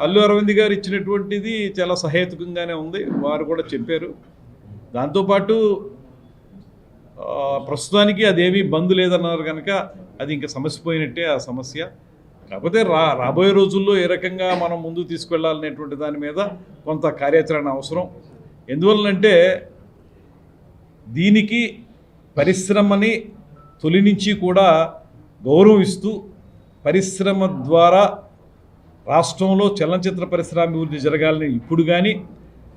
అల్లు అరవింద్ గారు ఇచ్చినటువంటిది చాలా సహేతుకంగానే ఉంది, వారు కూడా చెప్పారు. దాంతోపాటు ప్రస్తుతానికి అదేమీ బంద్ లేదన్నారు కనుక అది ఇంకా సమస్యపోయినట్టే ఆ సమస్య. కాకపోతే రాబోయే రోజుల్లో ఏ రకంగా మనం ముందుకు తీసుకెళ్లాలనేటువంటి దాని మీద కొంత కార్యాచరణ అవసరం. ఎందువల్లంటే దీనికి పరిశ్రమని తొలి నుంచి కూడా గౌరవం ఇస్తూ పరిశ్రమ ద్వారా రాష్ట్రంలో చలనచిత్ర పరిశ్రమాభివృద్ధి జరగాలని ఇప్పుడు కానీ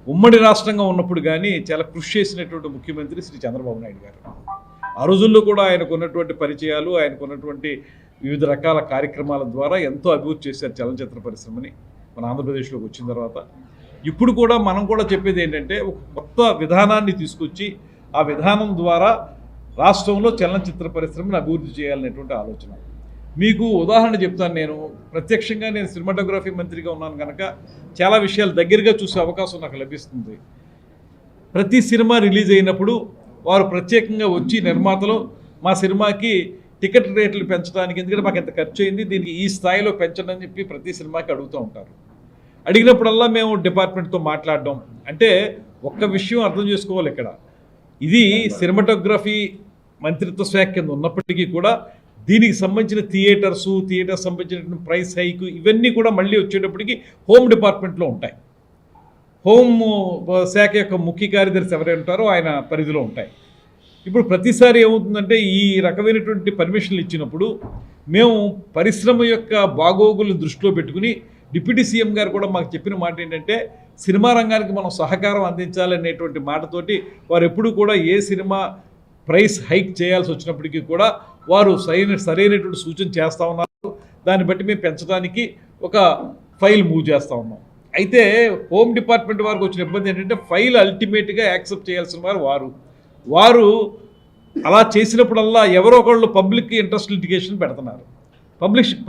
ఉమ్మడి రాష్ట్రంగా ఉన్నప్పుడు కానీ చాలా కృషి చేసినటువంటి ముఖ్యమంత్రి శ్రీ చంద్రబాబు నాయుడు గారు. ఆ రోజుల్లో కూడా ఆయనకున్నటువంటి పరిచయాలు, ఆయనకున్నటువంటి వివిధ రకాల కార్యక్రమాల ద్వారా ఎంతో అభివృద్ధి చేశారు చలనచిత్ర పరిశ్రమని మన ఆంధ్రప్రదేశ్లోకి వచ్చిన తర్వాత. ఇప్పుడు కూడా మనం కూడా చెప్పేది ఏంటంటే ఒక కొత్త విధానాన్ని తీసుకొచ్చి ఆ విధానం ద్వారా రాష్ట్రంలో చలనచిత్ర పరిశ్రమను అభివృద్ధి చేయాలనేటువంటి ఆలోచన. మీకు ఉదాహరణ చెప్తాను. నేను ప్రత్యక్షంగా సినిమాటోగ్రఫీ మంత్రిగా ఉన్నాను కనుక చాలా విషయాలు దగ్గరగా చూసే అవకాశం నాకు లభిస్తుంది. ప్రతి సినిమా రిలీజ్ అయినప్పుడు వారు ప్రత్యేకంగా వచ్చి నిర్మాతలు మా సినిమాకి టికెట్ రేట్లు పెంచడానికి, ఎందుకంటే మాకు ఎంత ఖర్చు అయింది, దీనికి ఈ స్థాయిలో పెంచండి అని చెప్పి ప్రతి సినిమాకి అడుగుతూ ఉంటారు. అడిగినప్పుడల్లా మేము డిపార్ట్మెంట్తో మాట్లాడడం. అంటే ఒక్క విషయం అర్థం చేసుకోవాలి, ఇక్కడ ఇది సినిమాటోగ్రఫీ మంత్రిత్వ శాఖ కింద ఉన్నప్పటికీ కూడా దీనికి సంబంధించిన థియేటర్స్ సంబంధించిన ప్రైస్ హైక్ ఇవన్నీ కూడా మళ్ళీ వచ్చేటప్పటికి హోమ్ డిపార్ట్మెంట్లో ఉంటాయి. హోమ్ శాఖ యొక్క ముఖ్య కార్యదర్శి ఎవరైనా ఉంటారో ఆయన పరిధిలో ఉంటాయి. ఇప్పుడు ప్రతిసారి ఏమవుతుందంటే ఈ రకమైనటువంటి పర్మిషన్లు ఇచ్చినప్పుడు మేము పరిశ్రమ యొక్క బాగోగులను దృష్టిలో పెట్టుకుని డిప్యూటీ సీఎం గారు కూడా మాకు చెప్పిన మాట ఏంటంటే సినిమా రంగానికి మనం సహకారం అందించాలనేటువంటి మాటతోటి వారు ఎప్పుడు కూడా ఏ సినిమా ప్రైస్ హైక్ చేయాల్సి వచ్చినప్పటికీ కూడా వారు సరైనటువంటి సూచన చేస్తూ ఉన్నారు. దాన్ని బట్టి మేము పెంచడానికి ఒక ఫైల్ మూవ్ చేస్తూ ఉన్నాం. అయితే హోమ్ డిపార్ట్మెంట్ వారికి వచ్చిన ఇబ్బంది ఏంటంటే ఫైల్ అల్టిమేట్గా యాక్సెప్ట్ చేయాల్సిన వారు అలా చేసినప్పుడల్లా ఎవరో ఒకళ్ళు పబ్లిక్ ఇంట్రెస్ట్ లిటిగేషన్ పెడుతున్నారు.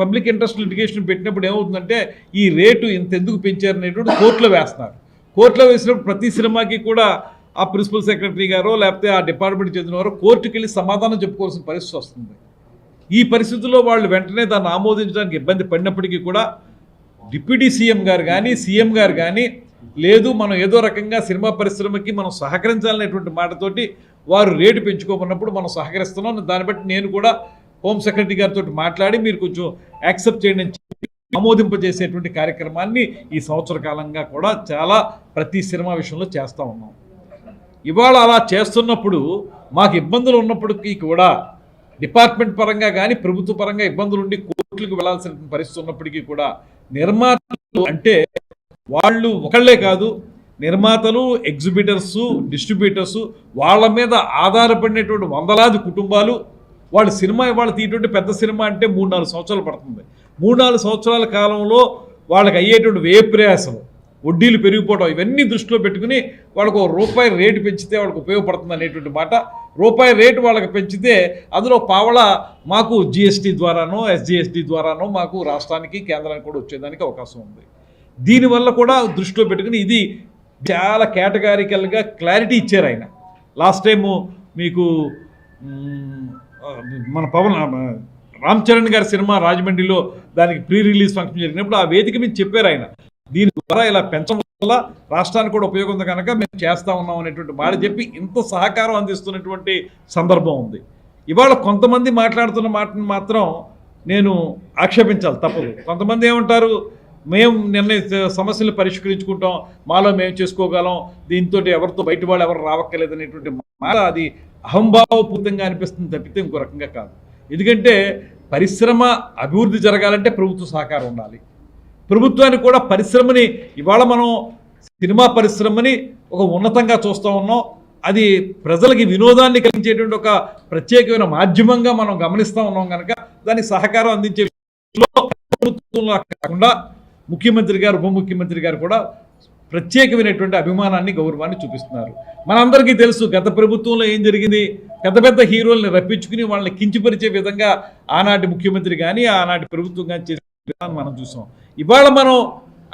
పబ్లిక్ ఇంట్రెస్ట్ లిటిగేషన్ పెట్టినప్పుడు ఏమవుతుందంటే ఈ రేటు ఇంత ఎందుకు పెంచారనేటువంటి కోర్టులో వేస్తున్నారు. కోర్టులో వేసినప్పుడు ప్రతి సినిమాకి కూడా ఆ ప్రిన్సిపల్ సెక్రటరీ గారో లేకపోతే ఆ డిపార్ట్మెంట్ చెందిన వారో కోర్టుకి వెళ్ళి సమాధానం చెప్పుకోవాల్సిన పరిస్థితి వస్తుంది. ఈ పరిస్థితుల్లో వాళ్ళు వెంటనే దాన్ని ఆమోదించడానికి ఇబ్బంది పడినప్పటికీ కూడా డిప్యూటీ సీఎం గారు కానీ సీఎం గారు కానీ లేదు మనం ఏదో రకంగా సినిమా పరిశ్రమకి మనం సహకరించాలనేటువంటి మాటతోటి వారు రేటు పెంచుకోమన్నప్పుడు మనం సహకరిస్తున్నాం. దాన్ని బట్టి నేను కూడా హోమ్ సెక్రటరీ గారితో మాట్లాడి మీరు కొంచెం యాక్సెప్ట్ చేయండి అని చెప్పి ఆమోదింపజేసేటువంటి కార్యక్రమాన్ని ఈ సంవత్సర కాలంగా కూడా చాలా ప్రతి సినిమా విషయంలో చేస్తూ ఉన్నాం. ఇవాళ అలా చేస్తున్నప్పుడు మాకు ఇబ్బందులు ఉన్నప్పటికీ కూడా డిపార్ట్మెంట్ పరంగా కానీ ప్రభుత్వ పరంగా ఇబ్బందులు ఉండి కోర్టులకు వెళ్లాల్సిన పరిస్థితి ఉన్నప్పటికీ కూడా నిర్మాతలు అంటే వాళ్ళు ఒకళ్ళే కాదు, నిర్మాతలు, ఎగ్జిబిటర్సు, డిస్ట్రిబ్యూటర్సు వాళ్ళ మీద ఆధారపడినటువంటి వందలాది కుటుంబాలు వాళ్ళ సినిమా ఇవాళ తీయటువంటి పెద్ద సినిమా అంటే 3-4 సంవత్సరాలు పడుతుంది. 3-4 సంవత్సరాల కాలంలో వాళ్ళకి అయ్యేటువంటి వ్యయ ప్రయాసం, వడ్డీలు పెరిగిపోవడం ఇవన్నీ దృష్టిలో పెట్టుకుని వాళ్ళకు రూపాయి రేటు పెంచితే వాళ్ళకి ఉపయోగపడుతుంది అనేటువంటి మాట. రూపాయి రేటు వాళ్ళకి పెంచితే అందులో పావళ మాకు జిఎస్టీ ద్వారానో ఎస్జిఎస్టీ ద్వారానో మాకు రాష్ట్రానికి కేంద్రానికి కూడా వచ్చేదానికి అవకాశం ఉంది. దీనివల్ల కూడా దృష్టిలో పెట్టుకుని ఇది చాలా కేటగారికల్గా క్లారిటీ ఇచ్చారు ఆయన. లాస్ట్ టైము మీకు మన రామ్ చరణ్ గారి సినిమా రాజమండ్రిలో దానికి ప్రీ రిలీజ్ ఫంక్షన్ జరిగినప్పుడు ఆ వేదిక మీద చెప్పారు ఆయన, దీని ద్వారా ఇలా పెంచడం వల్ల రాష్ట్రానికి కూడా ఉపయోగం ఉంది కనుక మేము చేస్తూ ఉన్నాం అనేటువంటి మాట చెప్పి ఇంత సహకారం అందిస్తున్నటువంటి సందర్భం ఉంది. ఇవాళ కొంతమంది మాట్లాడుతున్న మాటను మాత్రం నేను ఆక్షేపించాలి, తప్పదు. కొంతమంది ఏమంటారు, మేము నిర్ణయ సమస్యలు పరిష్కరించుకుంటాం, మాలో మేము చేసుకోగలం, దీంతో ఎవరితో బయట వాళ్ళు ఎవరు రావక్కర్లేదు అనేటువంటి మాట అది అహంభావపూరితంగా అనిపిస్తుంది తప్పితే ఇంకో రకంగా కాదు. ఎందుకంటే పరిశ్రమ అభివృద్ధి జరగాలంటే ప్రభుత్వ సహకారం ఉండాలి. ప్రభుత్వానికి కూడా పరిశ్రమని ఇవాళ మనం సినిమా పరిశ్రమని ఒక ఉన్నతంగా చూస్తూ ఉన్నాం. అది ప్రజలకి వినోదాన్ని కలిగించేటువంటి ఒక ప్రత్యేకమైన మాధ్యమంగా మనం గమనిస్తూ ఉన్నాం కనుక దానికి సహకారం అందించే ప్రభుత్వంలో కాకుండా ముఖ్యమంత్రి గారు, ఉప ముఖ్యమంత్రి గారు కూడా ప్రత్యేకమైనటువంటి అభిమానాన్ని, గౌరవాన్ని చూపిస్తున్నారు. మనందరికీ తెలుసు గత ప్రభుత్వంలో ఏం జరిగింది. పెద్ద పెద్ద హీరోల్ని రప్పించుకుని వాళ్ళని కించపరిచే విధంగా ఆనాటి ముఖ్యమంత్రి కానీ ఆనాటి ప్రభుత్వం కానీ చేసే విధానం మనం చూసాం. ఇవాళ మనం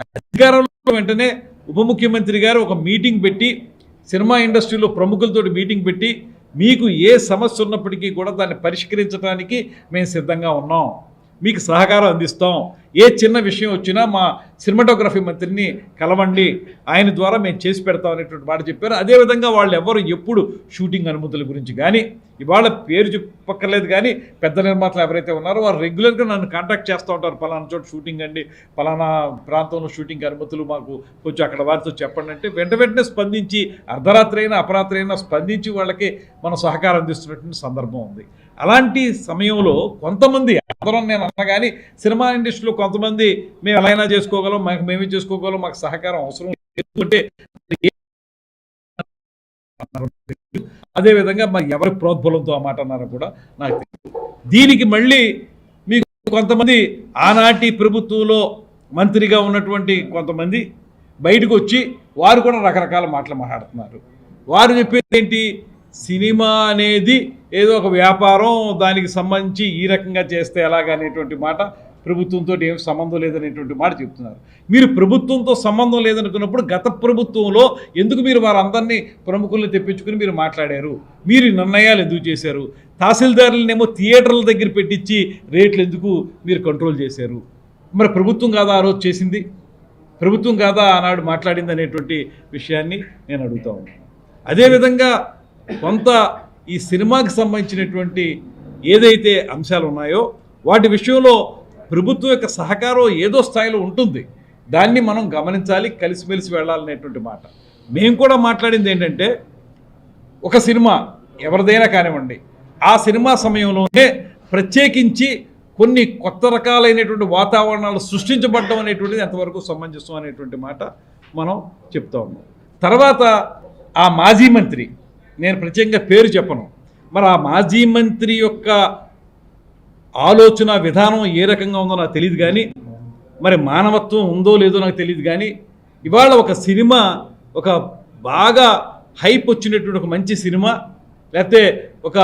అధికారంలో వెంటనే ఉప ముఖ్యమంత్రి గారు ఒక మీటింగ్ పెట్టి సినిమా ఇండస్ట్రీలో ప్రముఖులతోటి మీటింగ్ పెట్టి మీకు ఏ సమస్య ఉన్నప్పటికీ కూడా దాన్ని పరిష్కరించడానికి మేము సిద్ధంగా ఉన్నాం, మీకు సహకారం అందిస్తాం, ఏ చిన్న విషయం వచ్చినా మా సినిమాటోగ్రఫీ మంత్రిని కలవండి, ఆయన ద్వారా మేము చేసి పెడతాం అనేటువంటి మాట చెప్పారు. అదేవిధంగా వాళ్ళు ఎవరు ఎప్పుడు షూటింగ్ అనుమతుల గురించి కానీ, ఇవాళ పేరు చెప్పక్కర్లేదు కానీ పెద్ద నిర్మాతలు ఎవరైతే ఉన్నారో వారు రెగ్యులర్గా నన్ను కాంటాక్ట్ చేస్తూ ఉంటారు. పలానా చోట షూటింగ్ అండి, పలానా ప్రాంతంలో షూటింగ్ అనుమతులు మాకు కొంచెం అక్కడ వారితో చెప్పండి అంటే వెంటనే స్పందించి అర్ధరాత్రి అయినా అపరాత్రి అయినా స్పందించి వాళ్ళకి మనం సహకారం అందిస్తున్నటువంటి సందర్భం ఉంది. అలాంటి సమయంలో కొంతమంది, అందరూ నేను అన్నా కానీ సినిమా ఇండస్ట్రీలో కొంతమంది మేము ఎలా అయినా చేసుకోగలం, మేమే చేసుకోగలం, మాకు సహకారం అవసరం లేదంటే అదేవిధంగా మరి ఎవరి ప్రోద్బలంతో ఆ మాట అన్నారో కూడా నాకు తెలియదు. దీనికి మళ్ళీ మీకు కొంతమంది ఆనాటి ప్రభుత్వంలో మంత్రిగా ఉన్నటువంటి కొంతమంది బయటకు వచ్చి వారు కూడా రకరకాల మాటలు మాట్లాడుతున్నారు. వారు చెప్పేది ఏంటి, సినిమా అనేది ఏదో ఒక వ్యాపారం, దానికి సంబంధించి ఈ రకంగా చేస్తే ఎలాగనేటువంటి మాట, ప్రభుత్వంతో ఏం సంబంధం లేదనేటువంటి మాట చెప్తున్నారు. మీరు ప్రభుత్వంతో సంబంధం లేదనుకున్నప్పుడు గత ప్రభుత్వంలో ఎందుకు మీరు వారందరినీ ప్రముఖుల్ని తెప్పించుకుని మీరు మాట్లాడారు? మీరు నిర్ణయాలు ఎందుకు చేశారు? తహసీల్దారులనేమో థియేటర్ల దగ్గర పెట్టించి రేట్లు ఎందుకు మీరు కంట్రోల్ చేశారు? మరి ప్రభుత్వం కాదా ఆ రోజు చేసింది? ప్రభుత్వం కాదా ఆనాడు మాట్లాడింది అనేటువంటి విషయాన్ని నేను అడుగుతా ఉన్నాను. అదేవిధంగా కొంత ఈ సినిమాకి సంబంధించినటువంటి ఏదైతే అంశాలు ఉన్నాయో వాటి విషయంలో ప్రభుత్వం యొక్క సహకారం ఏదో స్థాయిలో ఉంటుంది, దాన్ని మనం గమనించాలి, కలిసిమెలిసి వెళ్ళాలనేటువంటి మాట. మేము కూడా మాట్లాడింది ఏంటంటే, ఒక సినిమా ఎవరిదైనా కానివ్వండి, ఆ సినిమా సమయంలోనే ప్రత్యేకించి కొన్ని కొత్త రకాలైనటువంటి వాతావరణాలు సృష్టించబడడం అనేటువంటిది ఎంతవరకు సమంజసం అనేటువంటి మాట మనం చెప్తా ఉన్నాం. తర్వాత ఆ మాజీ మంత్రి, నేను ప్రత్యేకంగా పేరు చెప్పను, మరి ఆ మాజీ మంత్రి యొక్క ఆలోచన విధానం ఏ రకంగా ఉందో నాకు తెలియదు, కానీ మరి మానవత్వం ఉందో లేదో నాకు తెలియదు. కానీ ఇవాళ ఒక సినిమా, ఒక బాగా హైప్ వచ్చినటువంటి ఒక మంచి సినిమా, లేకపోతే ఒక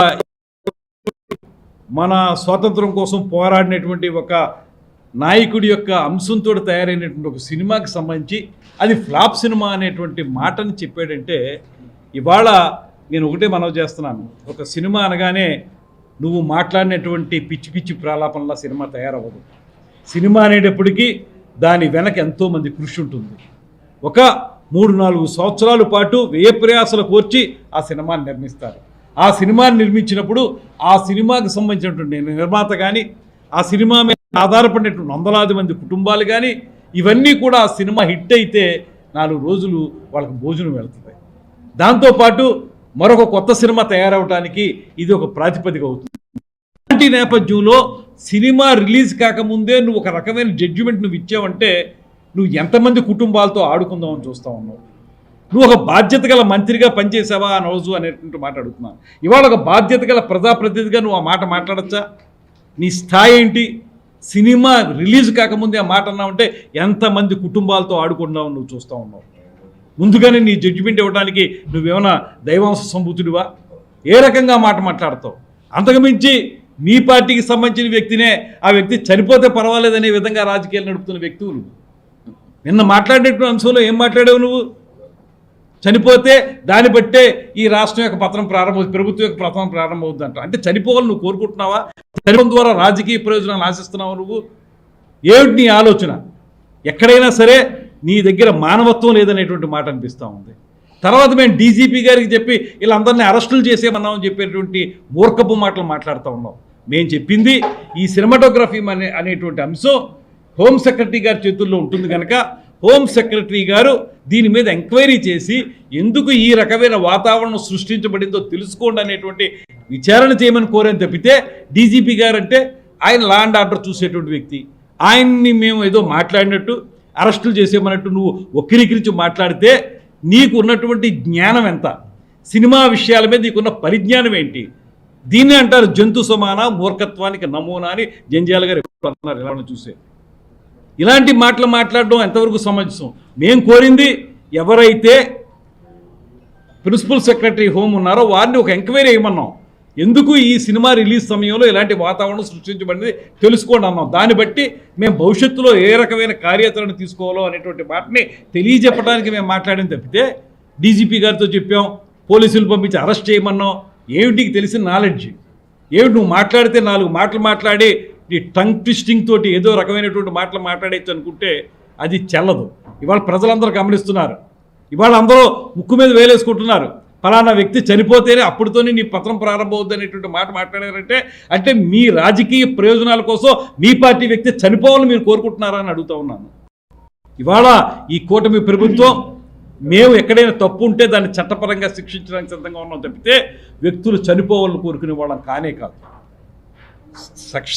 మన స్వాతంత్రం కోసం పోరాడినటువంటి ఒక నాయకుడి యొక్క అంశంతో తయారైనటువంటి ఒక సినిమాకి సంబంధించి అది ఫ్లాప్ సినిమా అనేటువంటి మాటని చెప్పాడంటే, ఇవాళ నేను ఒకటే మనవి చేస్తున్నాను, ఒక సినిమా అనగానే నువ్వు మాట్లాడినటువంటి పిచ్చి పిచ్చి ప్రాలాపనలా సినిమా తయారవ్వదు. సినిమా అనేటప్పటికీ దాని వెనక ఎంతోమంది కృషి ఉంటుంది. ఒక 3-4 సంవత్సరాల పాటు వ్యయ ప్రయాసాలు కోర్చి ఆ సినిమాని నిర్మిస్తారు. ఆ సినిమాని నిర్మించినప్పుడు ఆ సినిమాకి సంబంధించినటువంటి నిర్మాత కానీ, ఆ సినిమా మీద ఆధారపడినటువంటి వందలాది మంది కుటుంబాలు కానీ, ఇవన్నీ కూడా ఆ సినిమా హిట్ అయితే 4 రోజులు వాళ్ళకి భోజనం వెళుతుంది. దాంతోపాటు మరొక కొత్త సినిమా తయారవడానికి ఇది ఒక ప్రాతిపదిక అవుతుంది. అలాంటి నేపథ్యంలో సినిమా రిలీజ్ కాకముందే నువ్వు ఒక రకమైన జడ్జిమెంట్ నువ్వు ఇచ్చావంటే నువ్వు ఎంతమంది కుటుంబాలతో ఆడుకుందామని చూస్తూ ఉన్నావు? నువ్వు ఒక బాధ్యత గల మంత్రిగా పనిచేసావా ఆ రోజు అనేటువంటి మాట అడుగుతున్నాను. ఇవాళ ఒక బాధ్యత గల ప్రజాప్రతినిధిగా నువ్వు ఆ మాట మాట్లాడచ్చా? నీ స్థాయి ఏంటి? సినిమా రిలీజ్ కాకముందే ఆ మాట అన్నావంటే ఎంతమంది కుటుంబాలతో ఆడుకున్నావు నువ్వు చూస్తూ ఉన్నావు. ముందుగానే నీ జడ్జిమెంట్ ఇవ్వడానికి నువ్వేమైనా దైవాంశ సంభూతుడివా? ఏ రకంగా మాట మాట్లాడతావు? అంతకుమించి మీ పార్టీకి సంబంధించిన వ్యక్తినే, ఆ వ్యక్తి చనిపోతే పర్వాలేదనే విధంగా రాజకీయాలు నడుపుతున్న వ్యక్తులు. నిన్న మాట్లాడేటువంటి అంశంలో ఏం మాట్లాడావు నువ్వు? చనిపోతే దాన్ని బట్టే ఈ రాష్ట్రం యొక్క పతనం ప్రారంభమవుతుంది, ప్రభుత్వం యొక్క పతనం ప్రారంభమవుతుందంట. అంటే చనిపోవాలని నువ్వు కోరుకుంటున్నావా? చనిపోవడం ద్వారా రాజకీయ ప్రయోజనాలు ఆశిస్తున్నావు నువ్వు? ఏమిటి నీ ఆలోచన? ఎక్కడైనా సరే నీ దగ్గర మానవత్వం లేదనేటువంటి మాట అనిపిస్తూ ఉంది. తర్వాత మేము డీజీపీ గారికి చెప్పి వీళ్ళందరినీ అరెస్టులు చేసేమన్నామని చెప్పేటువంటి మూర్ఖపు మాటలు మాట్లాడుతూ ఉన్నాం. మేము చెప్పింది ఈ సినిమాటోగ్రఫీ అనేటువంటి అంశం హోమ్ సెక్రటరీ గారి చేతుల్లో ఉంటుంది కనుక హోమ్ సెక్రటరీ గారు దీని మీద ఎంక్వైరీ చేసి ఎందుకు ఈ రకమైన వాతావరణం సృష్టించబడిందో తెలుసుకోండి అనేటువంటి విచారణ చేయమని కోరని తప్పితే, డీజీపీ గారు అంటే ఆయన లా అండ్ ఆర్డర్ చూసేటువంటి వ్యక్తి, ఆయన్ని మేము ఏదో మాట్లాడినట్టు అరెస్టులు చేసేమన్నట్టు నువ్వు వక్రీకరించి మాట్లాడితే నీకు ఉన్నటువంటి జ్ఞానం ఎంత? సినిమా విషయాల మీద నీకున్న పరిజ్ఞానం ఏంటి? దీన్ని అంటారు జంతు సమాన మూర్ఖత్వానికి నమూనా అని జంజాల గారు ఎప్పుడు అన్నారు. ఎలా చూసే ఇలాంటి మాటలు మాట్లాడడం ఎంతవరకు సమంజసం? మేము కోరింది ఎవరైతే ప్రిన్సిపల్ సెక్రటరీ హోమ్ ఉన్నారో వారిని ఒక ఎంక్వైరీ చేయమన్నాం. ఎందుకు ఈ సినిమా రిలీజ్ సమయంలో ఇలాంటి వాతావరణం సృష్టించబడింది తెలుసుకోండి అన్నాం. దాన్ని బట్టి మేము భవిష్యత్తులో ఏ రకమైన కార్యాచరణ తీసుకోవాలో అనేటువంటి మాటని తెలియజెప్పడానికి మేము మాట్లాడిన తప్పితే డీజీపీ గారితో చెప్పాం, పోలీసులు పంపించి అరెస్ట్ చేయమన్నాం. ఏమిటికి తెలిసిన నాలెడ్జ్ ఏమిటి? నువ్వు మాట్లాడితే 4 మాటలు మాట్లాడి నీ టంగ్ ట్విస్టింగ్ తోటి ఏదో రకమైనటువంటి మాటలు మాట్లాడేచ్చు అనుకుంటే అది చెల్లదు. ఇవాళ ప్రజలందరూ గమనిస్తున్నారు. ఇవాళ అందరూ ముక్కు మీద వేలేసుకుంటున్నారు. ఫలానా వ్యక్తి చనిపోతేనే అప్పుడుతోనే నీ పత్రం ప్రారంభమవుద్ది అనేటువంటి మాట మాట్లాడారంటే అంటే మీ రాజకీయ ప్రయోజనాల కోసం మీ పార్టీ వ్యక్తి చనిపోవాలని మీరు కోరుకుంటున్నారా అని అడుగుతూ ఉన్నాను. ఇవాళ ఈ కూటమి ప్రభుత్వం మేము ఎక్కడైనా తప్పు ఉంటే దాన్ని చట్టపరంగా శిక్షించడానికి సిద్ధంగా ఉన్నాం తప్పితే వ్యక్తులు చనిపోవాలని కోరుకునే వాళ్ళం కానే కాదు.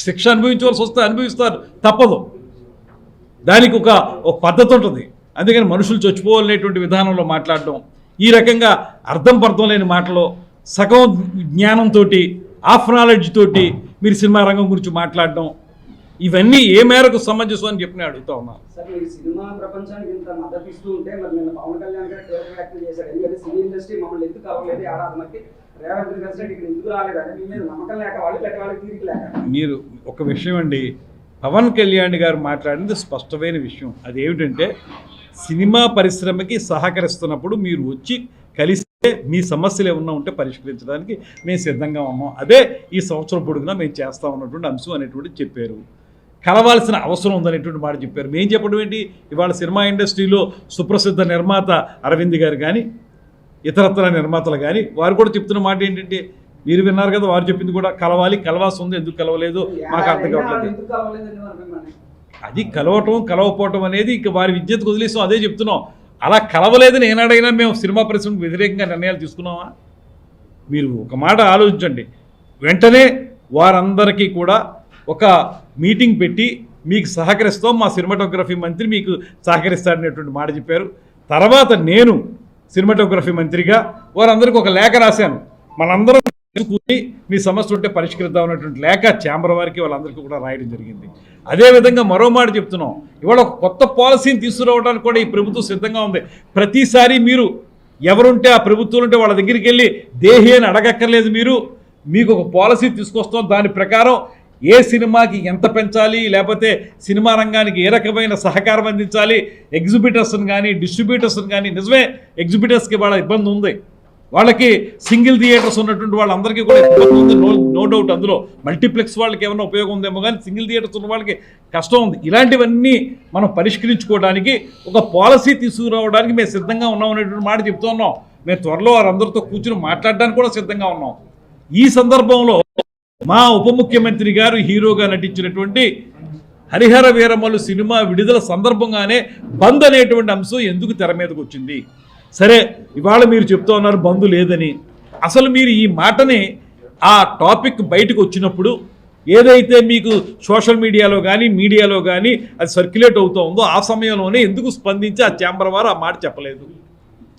శిక్ష అనుభవించవలసి వస్తే అనుభవిస్తారు, తప్పదు. దానికి ఒక పద్ధతి ఉంటుంది. అందుకని మనుషులు చచ్చిపోవాలనేటువంటి విధానంలో మాట్లాడడం, ఈ రకంగా అర్థం పర్థం లేని మాటలో సగం జ్ఞానంతో హాఫ్ నాలెడ్జ్ తోటి మీరు సినిమా రంగం గురించి మాట్లాడడం, ఇవన్నీ ఏ మేరకు సమంజసం అని చెప్పి నేను అడుగుతా ఉన్నాను. సార్, మీరు సినిమా ప్రపంచానికి ఇంత మద్దతు ఇస్తూ ఉంటే మరి నిన్న పవన్ కళ్యాణ్ గారు తీవ్ర వ్యాఖ్యలు చేశారు. ఎందుకంటే సినీ ఇండస్ట్రీ మమ్మల్ని ఎందుకు కలవలేదు, ఏడాది మనకి రేవంత్ రెడ్డి ఇక్కడ ఎందుకు రాలేదంటే మీ మీద నమ్మకం లేక వాళ్ళకి తీరిక లేక. మీరు ఒక విషయం అండి, పవన్ కళ్యాణ్ గారు మాట్లాడింది స్పష్టమైన విషయం. అదేమిటంటే సినిమా పరిశ్రమకి సహకరిస్తున్నప్పుడు మీరు వచ్చి కలిస్తే మీ సమస్యలు ఏమన్నా ఉంటే పరిష్కరించడానికి మేము సిద్ధంగా ఉన్నాం. అదే ఈ సంవత్సరం పొడుగునా మేము చేస్తా ఉన్నటువంటి అంశం అనేటువంటి చెప్పారు. కలవాల్సిన అవసరం ఉందనేటువంటి మాట చెప్పారు. మేము చెప్పడం ఏంటి, ఇవాళ సినిమా ఇండస్ట్రీలో సుప్రసిద్ధ నిర్మాత అరవింద్ గారు కానీ ఇతరత్ర నిర్మాతలు కానీ వారు కూడా చెప్తున్న మాట ఏంటంటే, మీరు విన్నారు కదా, వారు చెప్పింది కూడా కలవాల్సి ఉంది, ఎందుకు కలవలేదు మాకు అర్థం కావట్లేదు. అది కలవపోవటం అనేది ఇక వారి విద్యతకు వదిలేసాం, అదే చెప్తున్నాం. అలా కలవలేదని ఏనాడైనా మేము సినిమా పరిశ్రమకు వ్యతిరేకంగా నిర్ణయాలు తీసుకున్నామా? మీరు ఒక మాట ఆలోచించండి. వెంటనే వారందరికీ కూడా ఒక మీటింగ్ పెట్టి మీకు సహకరిస్తాం, మా సినిమాటోగ్రఫీ మంత్రి మీకు సహకరిస్తాడనేటువంటి మాట చెప్పారు. తర్వాత నేను సినిమాటోగ్రఫీ మంత్రిగా వారందరికీ ఒక లేఖ రాశాను. మనందరం కూర్చుని మీ సమస్య ఉంటే పరిష్కరిద్దాం అన్నటువంటి లేఖ ఛాంబర్ వారికి వాళ్ళందరికీ కూడా రాయడం జరిగింది. అదేవిధంగా మరో మాట చెప్తున్నాం, ఇవాళ ఒక కొత్త పాలసీని తీసుకురావడానికి కూడా ఈ ప్రభుత్వం సిద్ధంగా ఉంది. ప్రతిసారి మీరు ఎవరుంటే ఆ ప్రభుత్వం ఉంటే వాళ్ళ దగ్గరికి వెళ్ళి దేహి అని అడగక్కర్లేదు. మీకు ఒక పాలసీ తీసుకొస్తాం, దాని ప్రకారం ఏ సినిమాకి ఎంత పెంచాలి, లేకపోతే సినిమా రంగానికి ఏ రకమైన సహకారం అందించాలి, ఎగ్జిబిటర్స్ని కానీ డిస్ట్రిబ్యూటర్స్ని కానీ, నిజమే ఎగ్జిబిటర్స్కి వాళ్ళ ఇబ్బంది ఉంది, వాళ్ళకి సింగిల్ థియేటర్స్ ఉన్నటువంటి వాళ్ళందరికీ కూడా ఇబ్బంది ఉంది, నో డౌట్. అందులో మల్టీప్లెక్స్ వాళ్ళకి ఏమైనా ఉపయోగం ఉందేమో కానీ సింగిల్ థియేటర్స్ ఉన్న వాళ్ళకి కష్టం ఉంది. ఇలాంటివన్నీ మనం పరిష్కరించుకోవడానికి ఒక పాలసీ తీసుకురావడానికి మేము సిద్ధంగా ఉన్నాం అనేటువంటి మాట చెప్తూ ఉన్నాం. మేము త్వరలో వారందరితో కూర్చుని మాట్లాడడానికి కూడా సిద్ధంగా ఉన్నాం. ఈ సందర్భంలో మా ఉప ముఖ్యమంత్రి గారు హీరోగా నటించినటువంటి హరిహర వీరమల్లు సినిమా విడుదల సందర్భంగానే బంద్ అనేటువంటి అంశం ఎందుకు తెర మీదకి వచ్చింది? సరే, ఇవాళ మీరు చెప్తూ ఉన్నారు బంద్ లేదని. అసలు మీరు ఈ మాటని ఆ టాపిక్ బయటకు వచ్చినప్పుడు ఏదైతే మీకు సోషల్ మీడియాలో కానీ అది సర్క్యులేట్ అవుతూ ఉందో ఆ సమయంలోనే ఎందుకు స్పందించి ఆ ఛాంబర్ వారు ఆ మాట చెప్పలేదు?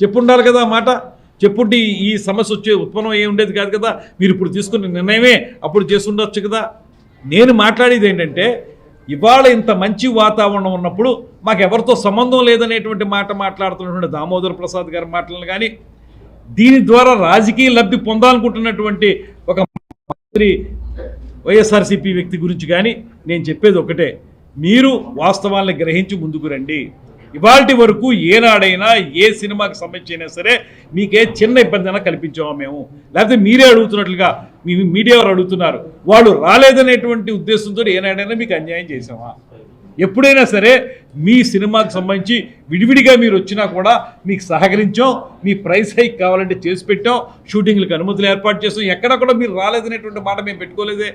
చెప్పుండాలి కదా, ఆ మాట చెప్పుంటే ఈ సమస్య వచ్చే ఉత్పన్నం ఏ ఉండేది కాదు కదా. మీరు ఇప్పుడు తీసుకున్న నిర్ణయమే అప్పుడు చేసి ఉండొచ్చు కదా. నేను మాట్లాడేది ఏంటంటే, ఇవాళ ఇంత మంచి వాతావరణం ఉన్నప్పుడు మాకు ఎవరితో సంబంధం లేదనేటువంటి మాట మాట్లాడుతున్నటువంటి దామోదర్ ప్రసాద్ గారి మాటలను కానీ, దీని ద్వారా రాజకీయ లబ్ధి పొందాలనుకుంటున్నటువంటి ఒక మంత్రి వైఎస్ఆర్సీపీ వ్యక్తి గురించి కానీ నేను చెప్పేది ఒకటే, మీరు వాస్తవాలను గ్రహించి ముందుకు రండి. ఇవాల్టి వరకు ఏనాడైనా ఏ సినిమాకి సంబంధించి అయినా సరే మీకే చిన్న ఇబ్బంది అయినా కల్పించామా మేము? లేకపోతే మీరే అడుగుతున్నట్లుగా మీ మీడియా వారు అడుగుతున్నారు, వాళ్ళు రాలేదనేటువంటి ఉద్దేశంతో ఏనాడైనా మీకు అన్యాయం చేసామా? ఎప్పుడైనా సరే మీ సినిమాకి సంబంధించి విడివిడిగా మీరు వచ్చినా కూడా మీకు సహకరించాం, మీ ప్రైస్ హైక్ కావాలంటే చేసి పెట్టాం, షూటింగ్లకు అనుమతులు ఏర్పాటు చేసాం, ఎక్కడ కూడా మీరు రాలేదనేటువంటి మాట మేము పెట్టుకోలేదే.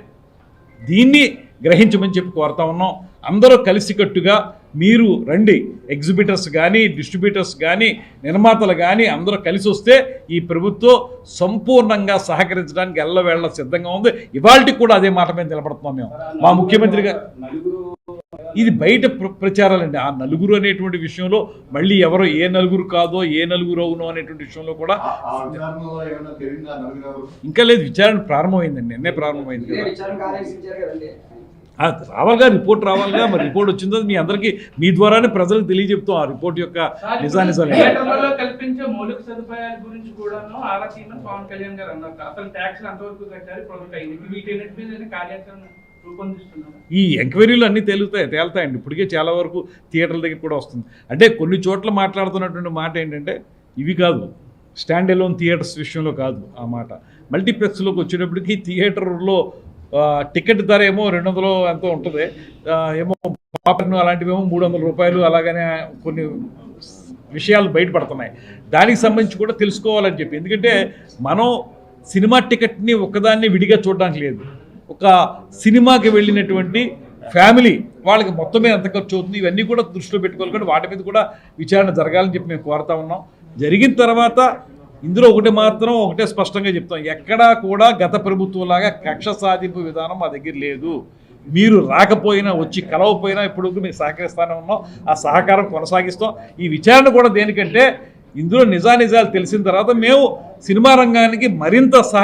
దీన్ని గ్రహించమని చెప్పి కోరుతా ఉన్నాం. అందరూ కలిసికట్టుగా మీరు రండి, ఎగ్జిబిటర్స్ కానీ డిస్ట్రిబ్యూటర్స్ కానీ నిర్మాతలు కానీ అందరూ కలిసి వస్తే ఈ ప్రభుత్వం సంపూర్ణంగా సహకరించడానికి ఎల్లవేళ సిద్ధంగా ఉంది. ఇవాళకి కూడా అదే మాట మీద నిలబడుతున్నాం మేము. మా ముఖ్యమంత్రి గారు ఇది బయట ప్రచారాలండి. ఆ నలుగురు అనేటువంటి విషయంలో మళ్ళీ ఎవరో ఏ నలుగురు కాదో ఏ నలుగురు అవునో అనేటువంటి విషయంలో కూడా ఇంకా లేదు, విచారణ ప్రారంభమైందండి, నిన్నే ప్రారంభమైంది కదా. రావాలిగా, రిపోర్ట్ రావాలిగా. మరి రిపోర్ట్ వచ్చిందో మీ అందరికీ మీ ద్వారానే ప్రజలకు తెలియజెప్తాం ఆ రిపోర్ట్ యొక్క నిజానిజాలు. కల్పించే మౌలిక సదుపాయాల గురించి కూడా ఆరా తీయమని పవన్ కళ్యాణ్ గారు అన్నారు. అసలు ట్యాక్స్ అంతవరకు కట్టారు, ప్రొజెక్ట్ అయింది, వీటన్నిటి మీద కార్యాచరణ రూపొందిస్తున్నారు. ఈ ఎంక్వైరీలు అన్నీ తేలుతాయండి. ఇప్పటికే చాలా వరకు థియేటర్ల దగ్గర కూడా వస్తుంది. అంటే కొన్ని చోట్ల మాట్లాడుతున్నటువంటి మాట ఏంటంటే, ఇవి కాదు స్టాండ్ ఎలోన్ థియేటర్స్ విషయంలో కాదు ఆ మాట. మల్టీప్లెక్స్లోకి వచ్చేటప్పటికి థియేటర్లో టికెట్ ధర ఏమో 200 ఎంతో ఉంటుంది, ఏమో పాపర్ను అలాంటివి ఏమో 300 రూపాయలు, అలాగనే కొన్ని విషయాలు బయటపడుతున్నాయి. దానికి సంబంధించి కూడా తెలుసుకోవాలని చెప్పి, ఎందుకంటే మనం సినిమా టికెట్ని ఒక్కదాన్ని విడిగా చూడడానికి లేదు. ఒక సినిమాకి వెళ్ళినటువంటి ఫ్యామిలీ వాళ్ళకి మొత్తం మీద ఎంత ఖర్చు అవుతుంది, ఇవన్నీ కూడా దృష్టిలో పెట్టుకోవాలి. కానీ వాటి మీద కూడా విచారణ జరగాలని చెప్పి మేము కోరుతా ఉన్నాం. జరిగిన తర్వాత ఇందులో ఒకటే స్పష్టంగా చెప్తాం, ఎక్కడా కూడా గత ప్రభుత్వంలాగా కక్ష సాధింపు విధానం మా దగ్గర లేదు. మీరు రాకపోయినా, వచ్చి కలవకపోయినా ఇప్పుడు మీకు సహకరిస్తూనే ఉన్నాం, ఆ సహకారం కొనసాగిస్తాం. ఈ విచారణ కూడా దేనికంటే ఇందులో నిజానిజాలు తెలిసిన తర్వాత మేము సినిమా రంగానికి మరింత